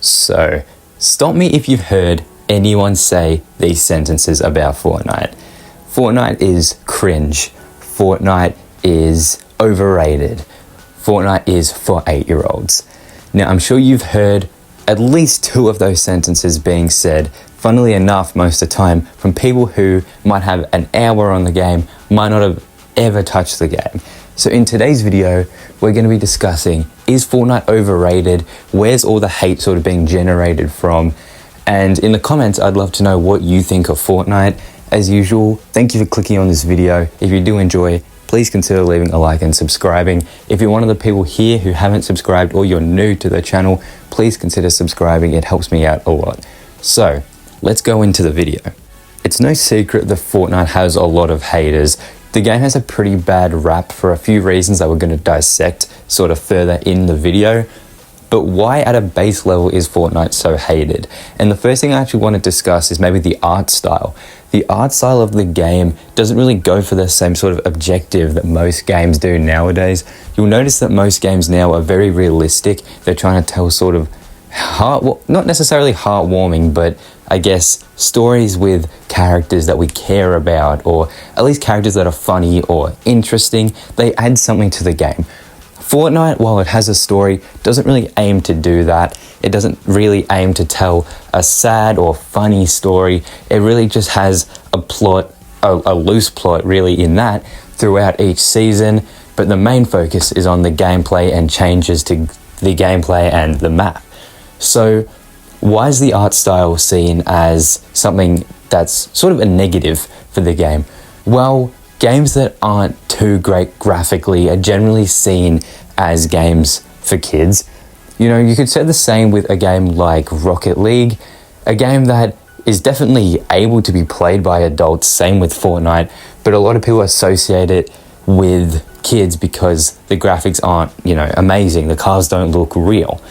So, stop me if you've heard anyone say these sentences about Fortnite. Fortnite is cringe. Fortnite is overrated. Fortnite is for 8-year-olds. Now, I'm sure you've heard at least 2 of those sentences being said, funnily enough, most of the time, from people who might have an hour on the game, might not have ever touched the game. So in today's video, we're going to be discussing, is Fortnite overrated? Where's all the hate sort of being generated from? And in the comments, I'd love to know what you think of Fortnite. As usual, thank you for clicking on this video. If you do enjoy, please consider leaving a like and subscribing. If you're one of the people here who haven't subscribed or you're new to the channel, please consider subscribing. It helps me out a lot. So let's go into the video. It's no secret that Fortnite has a lot of haters. The game has a pretty bad rap for a few reasons that we're going to dissect sort of further in the video. But why at a base level is Fortnite so hated? And the first thing I actually want to discuss is maybe the art style. The art style of the game doesn't really go for the same sort of objective that most games do nowadays. You'll notice that most games now are very realistic. They're trying to tell sort of not necessarily heartwarming, but I guess stories with characters that we care about, or at least characters that are funny or interesting. They add something to the game. Fortnite, while it has a story, doesn't really aim to do that. It doesn't really aim to tell a sad or funny story. It really just has a plot, a loose plot really in that throughout each season, but the main focus is on the gameplay and changes to the gameplay and the map. So why is the art style seen as something that's sort of a negative for the game? Well, games that aren't too great graphically are generally seen as games for kids. You know, you could say the same with a game like Rocket League, a game that is definitely able to be played by adults, same with Fortnite, but a lot of people associate it with kids because the graphics aren't, amazing. The cars don't look real.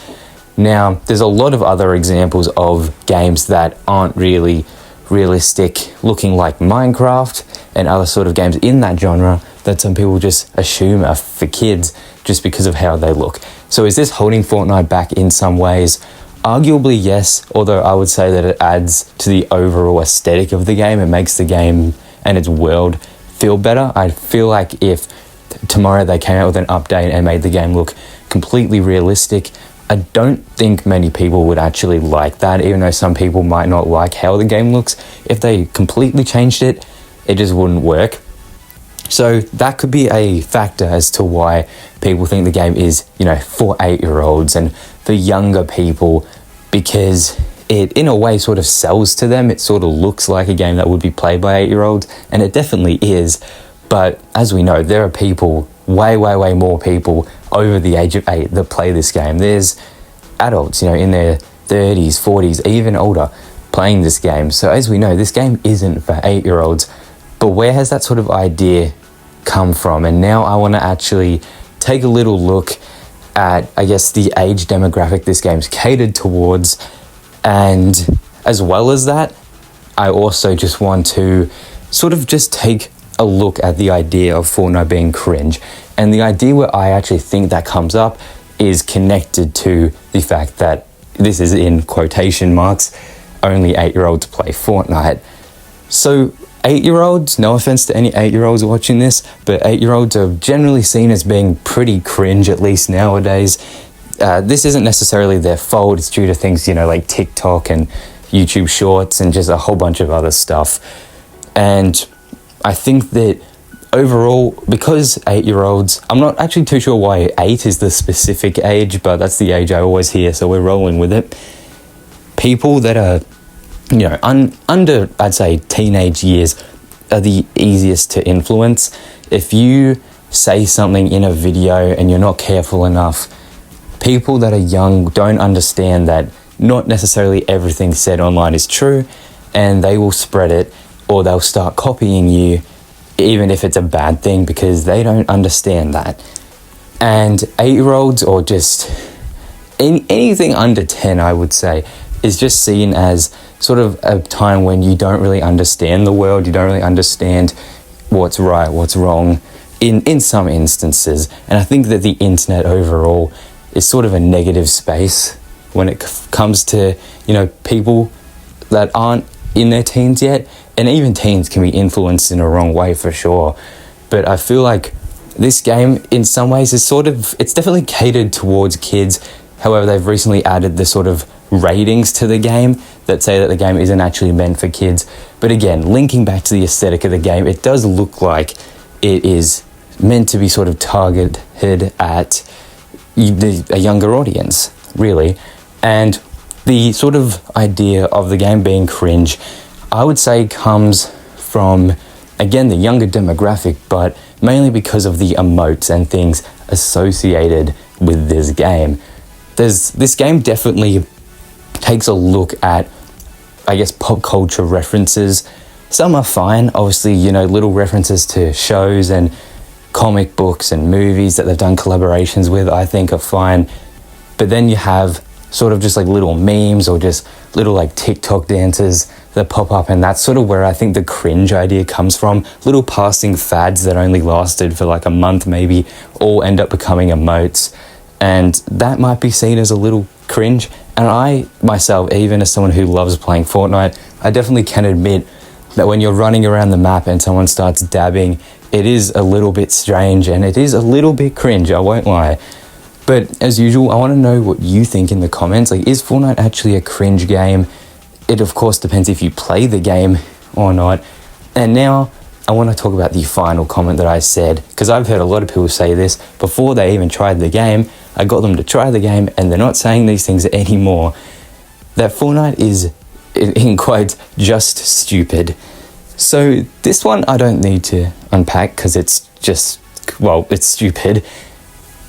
Now, there's a lot of other examples of games that aren't really realistic, looking like Minecraft and other sort of games in that genre that some people just assume are for kids just because of how they look. So is this holding Fortnite back in some ways? Arguably yes, although I would say that it adds to the overall aesthetic of the game. It makes the game and its world feel better. I feel like if tomorrow they came out with an update and made the game look completely realistic, I don't think many people would actually like that, even though some people might not like how the game looks. If they completely changed it, it just wouldn't work. So that could be a factor as to why people think the game is, for 8-year-olds and for younger people, because it, in a way, sort of sells to them. It sort of looks like a game that would be played by 8-year-olds, and it definitely is. But as we know, there are people, way more people over the age of 8 that play this game. There's adults, in their 30s, 40s, even older, playing this game. So as we know, this game isn't for 8-year-olds. But where has that sort of idea come from? And now I want to actually take a little look at, I guess, the age demographic this game's catered towards. And as well as that, I also just want to sort of just take a look at the idea of Fortnite being cringe. And the idea where I actually think that comes up is connected to the fact that this is in quotation marks, only 8-year-olds play Fortnite. So 8-year-olds, no offense to any 8-year-olds watching this, but 8-year-olds are generally seen as being pretty cringe, at least nowadays. This isn't necessarily their fault. It's due to things, like TikTok and YouTube Shorts and just a whole bunch of other stuff. And I think that overall, because 8-year-olds, I'm not actually too sure why 8 is the specific age, but that's the age I always hear, so we're rolling with it. People that are, under, I'd say, teenage years are the easiest to influence. If you say something in a video and you're not careful enough, people that are young don't understand that not necessarily everything said online is true, and they will spread it, or they'll start copying you, even if it's a bad thing, because they don't understand that. And 8-year-olds, or just anything under 10, I would say, is just seen as sort of a time when you don't really understand the world, you don't really understand what's right, what's wrong, in some instances. And I think that the internet overall is sort of a negative space when it comes to, you know, people that aren't in their teens yet. And even teens can be influenced in a wrong way for sure. But I feel like this game in some ways is it's definitely catered towards kids. However, they've recently added the sort of ratings to the game that say that the game isn't actually meant for kids. But again, linking back to the aesthetic of the game, it does look like it is meant to be sort of targeted at a younger audience, really. And the sort of idea of the game being cringe, I would say, comes from, again, the younger demographic, but mainly because of the emotes and things associated with this game. This game definitely takes a look at, I guess, pop culture references. Some are fine, obviously, you know, little references to shows and comic books and movies that they've done collaborations with, I think are fine. But then you have sort of just like little memes or just little like TikTok dances that pop up, and that's sort of where I think the cringe idea comes from. Little passing fads that only lasted for like a month maybe all end up becoming emotes, and that might be seen as a little cringe. And I myself, even as someone who loves playing Fortnite, I definitely can admit that when you're running around the map and someone starts dabbing, it is a little bit strange and it is a little bit cringe, I won't lie. But as usual, I want to know what you think in the comments. Like, is Fortnite actually a cringe game? It of course depends if you play the game or not. And now I want to talk about the final comment that I said, because I've heard a lot of people say this before they even tried the game. I got them to try the game and they're not saying these things anymore. That Fortnite is, in quotes, just stupid. So this one I don't need to unpack because it's just, well, it's stupid.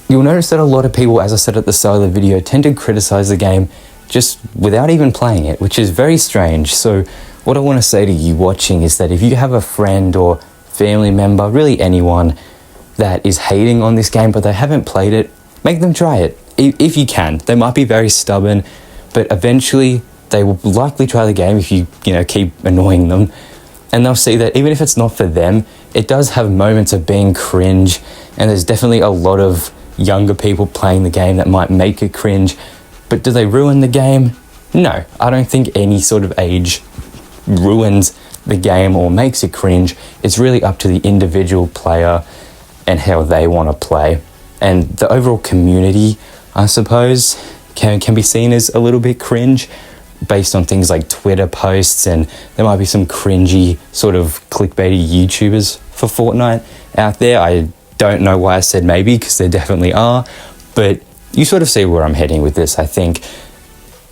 You'll notice that a lot of people, as I said at the start of the video, tend to criticize the game just without even playing it, which is very strange. So what I want to say to you watching is that if you have a friend or family member, really anyone, that is hating on this game but they haven't played it, make them try it if you can. They might be very stubborn, but eventually they will likely try the game if you keep annoying them, and they'll see that even if it's not for them, it does have moments of being cringe, and there's definitely a lot of younger people playing the game that might make it cringe. But do they ruin the game? No, I don't think any sort of age ruins the game or makes it cringe. It's really up to the individual player and how they want to play. And the overall community, I suppose, can be seen as a little bit cringe based on things like Twitter posts, and there might be some cringy sort of clickbaity YouTubers for Fortnite out there. I don't know why I said maybe, because there definitely are, but you sort of see where I'm heading with this, I think.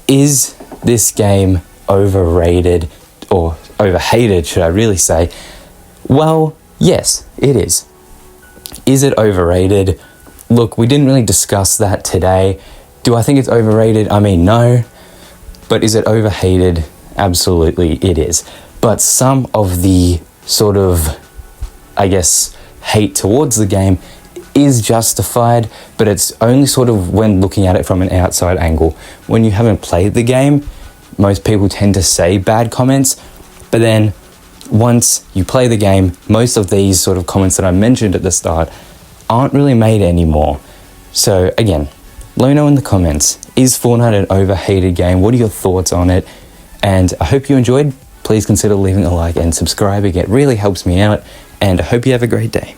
Is this game overrated, or overhated, should I really say? Well, yes, it is. Is it overrated? Look, we didn't really discuss that today. Do I think it's overrated? I mean, no. But is it overhated? Absolutely, it is. But some of the sort of, I guess, hate towards the game is justified, but it's only sort of when looking at it from an outside angle. When you haven't played the game, most people tend to say bad comments, but then once you play the game, most of these sort of comments that I mentioned at the start aren't really made anymore. So again, let me know in the comments, is Fortnite an overhated game? What are your thoughts on it? And I hope you enjoyed. Please consider leaving a like and subscribing. It really helps me out, and I hope you have a great day.